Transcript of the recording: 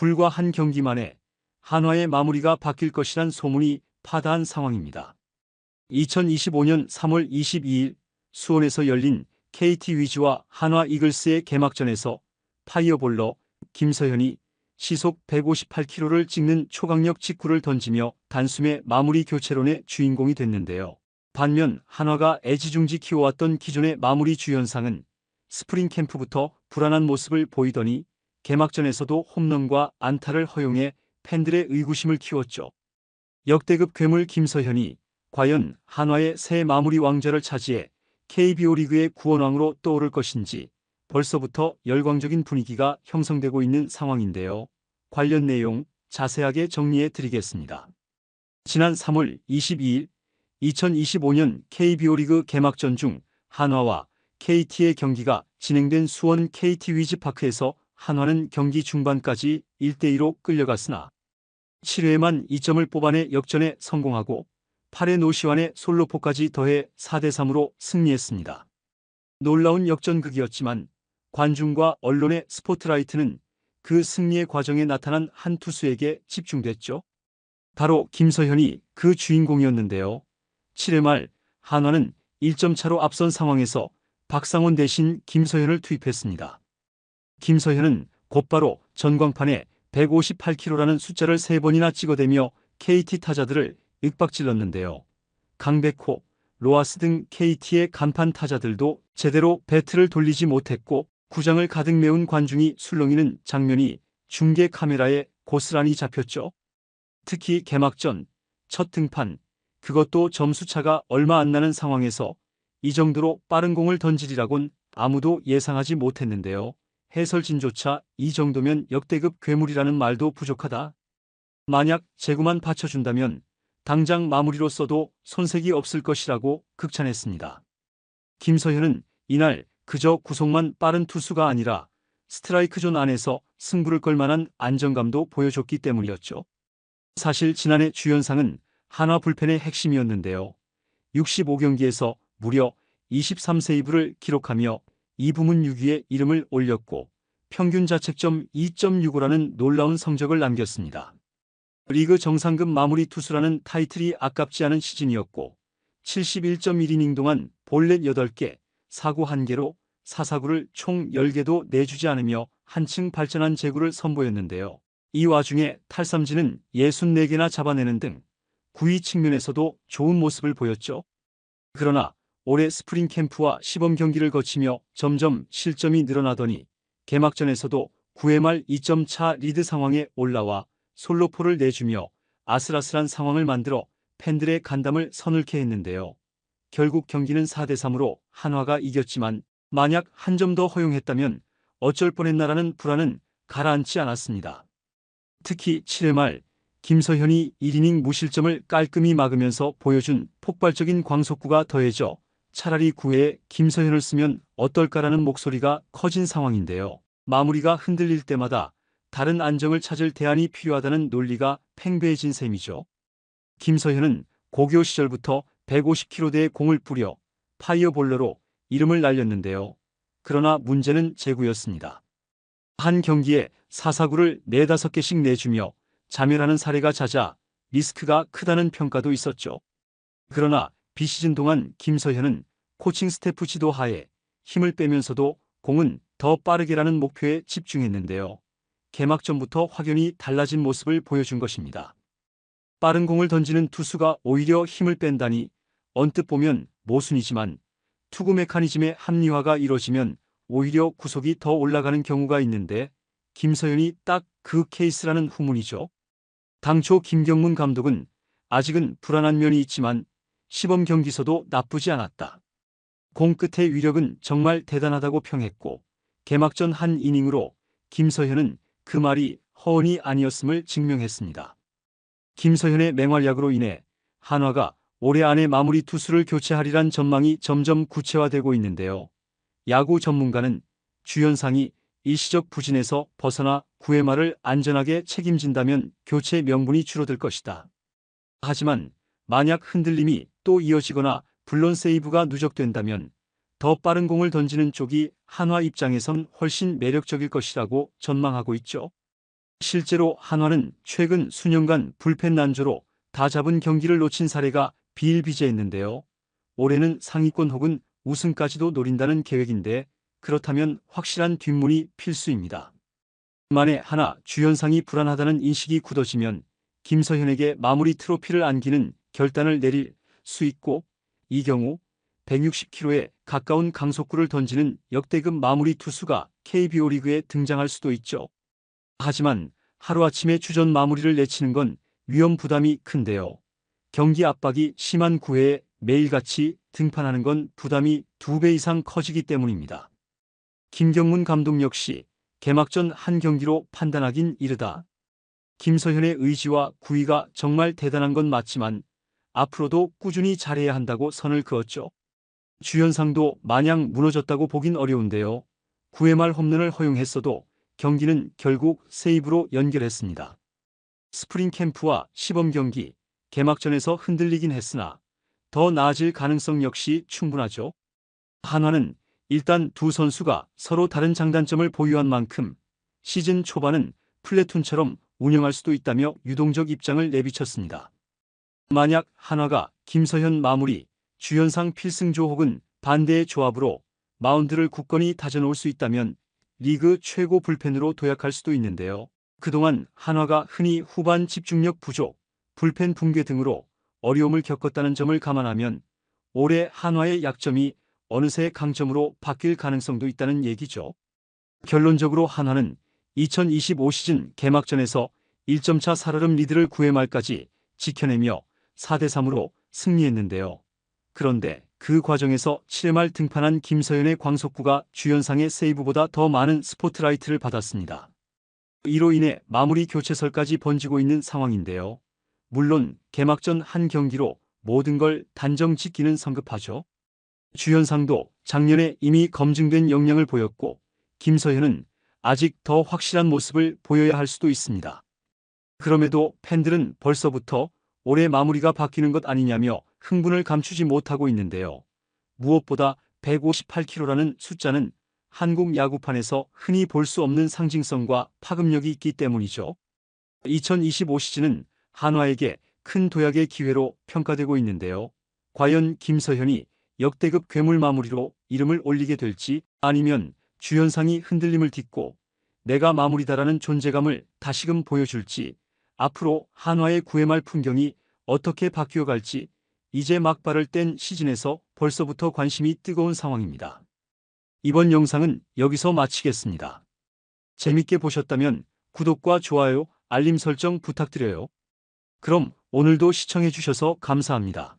불과 한 경기 만에 한화의 마무리가 바뀔 것이란 소문이 파다한 상황입니다. 2025년 3월 22일 수원에서 열린 KT 위즈와 한화 이글스의 개막전에서 파이어볼러 김서현이 시속 158km를 찍는 초강력 직구를 던지며 단숨에 마무리 교체론의 주인공이 됐는데요. 반면 한화가 애지중지 키워왔던 기존의 마무리 주연상은 스프링 캠프부터 불안한 모습을 보이더니 개막전에서도 홈런과 안타를 허용해 팬들의 의구심을 키웠죠. 역대급 괴물 김서현이 과연 한화의 새 마무리 왕좌를 차지해 KBO 리그의 구원왕으로 떠오를 것인지 벌써부터 열광적인 분위기가 형성되고 있는 상황인데요. 관련 내용 자세하게 정리해 드리겠습니다. 지난 3월 22일 2025년 KBO 리그 개막전 중 한화와 KT의 경기가 진행된 수원 KT 위즈파크에서 한화는 경기 중반까지 1대2로 끌려갔으나 7회에만 2점을 뽑아내 역전에 성공하고 8회 노시환의 솔로포까지 더해 4대3으로 승리했습니다. 놀라운 역전극이었지만 관중과 언론의 스포트라이트는 그 승리의 과정에 나타난 한 투수에게 집중됐죠. 바로 김서현이 그 주인공이었는데요. 7회 말 한화는 1점 차로 앞선 상황에서 박상원 대신 김서현을 투입했습니다. 김서현은 곧바로 전광판에 158km라는 숫자를 3번이나 찍어대며 KT 타자들을 윽박질렀는데요. 강백호, 로하스 등 KT의 간판 타자들도 제대로 배트를 돌리지 못했고 구장을 가득 메운 관중이 술렁이는 장면이 중계 카메라에 고스란히 잡혔죠. 특히 개막전 첫 등판, 그것도 점수차가 얼마 안 나는 상황에서 이 정도로 빠른 공을 던지리라곤 아무도 예상하지 못했는데요. 해설진조차 이 정도면 역대급 괴물이라는 말도 부족하다. 만약 제구만 받쳐준다면 당장 마무리로 써도 손색이 없을 것이라고 극찬했습니다. 김서현은 이날 그저 구속만 빠른 투수가 아니라 스트라이크 존 안에서 승부를 걸 만한 안정감도 보여줬기 때문이었죠. 사실 지난해 주연상은 한화 불펜의 핵심이었는데요. 65경기에서 무려 23세이브를 기록하며 이 부문 6위에 이름을 올렸고 평균 자책점 2.65라는 놀라운 성적을 남겼습니다. 리그 정상급 마무리 투수라는 타이틀이 아깝지 않은 시즌이었고 71.1이닝 동안 볼넷 8개, 사구 1개로 사사구를 총 10개도 내주지 않으며 한층 발전한 제구를 선보였는데요. 이 와중에 탈삼진은 64개나 잡아내는 등 구위 측면에서도 좋은 모습을 보였죠. 그러나 올해 스프링 캠프와 시범 경기를 거치며 점점 실점이 늘어나더니 개막전에서도 9회 말 2점 차 리드 상황에 올라와 솔로포를 내주며 아슬아슬한 상황을 만들어 팬들의 간담을 서늘케 했는데요. 결국 경기는 4대3으로 한화가 이겼지만 만약 한 점 더 허용했다면 어쩔 뻔했나라는 불안은 가라앉지 않았습니다. 특히 7회 말 김서현이 1이닝 무실점을 깔끔히 막으면서 보여준 폭발적인 광속구가 더해져 차라리 9회에 김서현을 쓰면 어떨까라는 목소리가 커진 상황인데요. 마무리가 흔들릴 때마다 다른 안정을 찾을 대안이 필요하다는 논리가 팽배해진 셈이죠. 김서현은 고교 시절부터 150km대의 공을 뿌려 파이어볼러로 이름을 날렸는데요. 그러나 문제는 제구였습니다. 한 경기에 사사구를 4-5개씩 내주며 자멸하는 사례가 잦아 리스크가 크다는 평가도 있었죠. 그러나 비시즌 동안 김서현은 코칭 스태프 지도 하에 힘을 빼면서도 공은 더 빠르게라는 목표에 집중했는데요. 개막전부터 확연히 달라진 모습을 보여준 것입니다. 빠른 공을 던지는 투수가 오히려 힘을 뺀다니 언뜻 보면 모순이지만 투구 메커니즘의 합리화가 이뤄지면 오히려 구속이 더 올라가는 경우가 있는데 김서현이 딱 그 케이스라는 후문이죠. 당초 김경문 감독은 아직은 불안한 면이 있지만 시범 경기서도 나쁘지 않았다. 공 끝의 위력은 정말 대단하다고 평했고 개막전 한 이닝으로 김서현은 그 말이 허언이 아니었음을 증명했습니다. 김서현의 맹활약으로 인해 한화가 올해 안에 마무리 투수를 교체하리란 전망이 점점 구체화되고 있는데요. 야구 전문가는 주연상이 일시적 부진에서 벗어나 9회 말을 안전하게 책임진다면 교체 명분이 줄어들 것이다. 하지만 만약 흔들림이 또 이어지거나 불런 세이브가 누적된다면 더 빠른 공을 던지는 쪽이 한화 입장에선 훨씬 매력적일 것이라고 전망하고 있죠. 실제로 한화는 최근 수년간 불펜 난조로 다 잡은 경기를 놓친 사례가 비일비재했는데요. 올해는 상위권 혹은 우승까지도 노린다는 계획인데 그렇다면 확실한 뒷문이 필수입니다. 만에 하나 주연상이 불안하다는 인식이 굳어지면 김서현에게 마무리 트로피를 안기는 결단을 내릴 수 있고, 이 경우 160km에 가까운 강속구를 던지는 역대급 마무리 투수가 KBO 리그에 등장할 수도 있죠. 하지만 하루아침에 주전 마무리를 내치는 건 위험 부담이 큰데요. 경기 압박이 심한 9회에 매일같이 등판하는 건 부담이 2배 이상 커지기 때문입니다. 김경문 감독 역시 개막전 한 경기로 판단하긴 이르다. 김서현의 의지와 구위가 정말 대단한 건 맞지만 앞으로도 꾸준히 잘해야 한다고 선을 그었죠. 주연상도 마냥 무너졌다고 보긴 어려운데요. 9회 말 홈런을 허용했어도 경기는 결국 세이브로 연결했습니다. 스프링 캠프와 시범 경기, 개막전에서 흔들리긴 했으나 더 나아질 가능성 역시 충분하죠. 한화는 일단 두 선수가 서로 다른 장단점을 보유한 만큼 시즌 초반은 플래툰처럼 운영할 수도 있다며 유동적 입장을 내비쳤습니다. 만약 한화가 김서현 마무리, 주연상 필승조 혹은 반대의 조합으로 마운드를 굳건히 다져놓을 수 있다면 리그 최고 불펜으로 도약할 수도 있는데요. 그동안 한화가 흔히 후반 집중력 부족, 불펜 붕괴 등으로 어려움을 겪었다는 점을 감안하면 올해 한화의 약점이 어느새 강점으로 바뀔 가능성도 있다는 얘기죠. 결론적으로 한화는 2025 시즌 개막전에서 1점차 살얼음 리드를 9회 말까지 지켜내며 4대3으로 승리했는데요. 그런데 그 과정에서 7회 말 등판한 김서현의 광속구가 주연상의 세이브보다 더 많은 스포트라이트를 받았습니다. 이로 인해 마무리 교체설까지 번지고 있는 상황인데요. 물론 개막전 한 경기로 모든 걸 단정 짓기는 성급하죠. 주연상도 작년에 이미 검증된 역량을 보였고 김서현은 아직 더 확실한 모습을 보여야 할 수도 있습니다. 그럼에도 팬들은 벌써부터 올해 마무리가 바뀌는 것 아니냐며 흥분을 감추지 못하고 있는데요. 무엇보다 158kg라는 숫자는 한국 야구판에서 흔히 볼 수 없는 상징성과 파급력이 있기 때문이죠. 2025 시즌은 한화에게 큰 도약의 기회로 평가되고 있는데요. 과연 김서현이 역대급 괴물 마무리로 이름을 올리게 될지, 아니면 주연상이 흔들림을 딛고 내가 마무리다라는 존재감을 다시금 보여줄지, 앞으로 한화의 9회 말 풍경이 어떻게 바뀌어갈지 이제 막발을 뗀 시즌에서 벌써부터 관심이 뜨거운 상황입니다. 이번 영상은 여기서 마치겠습니다. 재밌게 보셨다면 구독과 좋아요, 알림 설정 부탁드려요. 그럼 오늘도 시청해주셔서 감사합니다.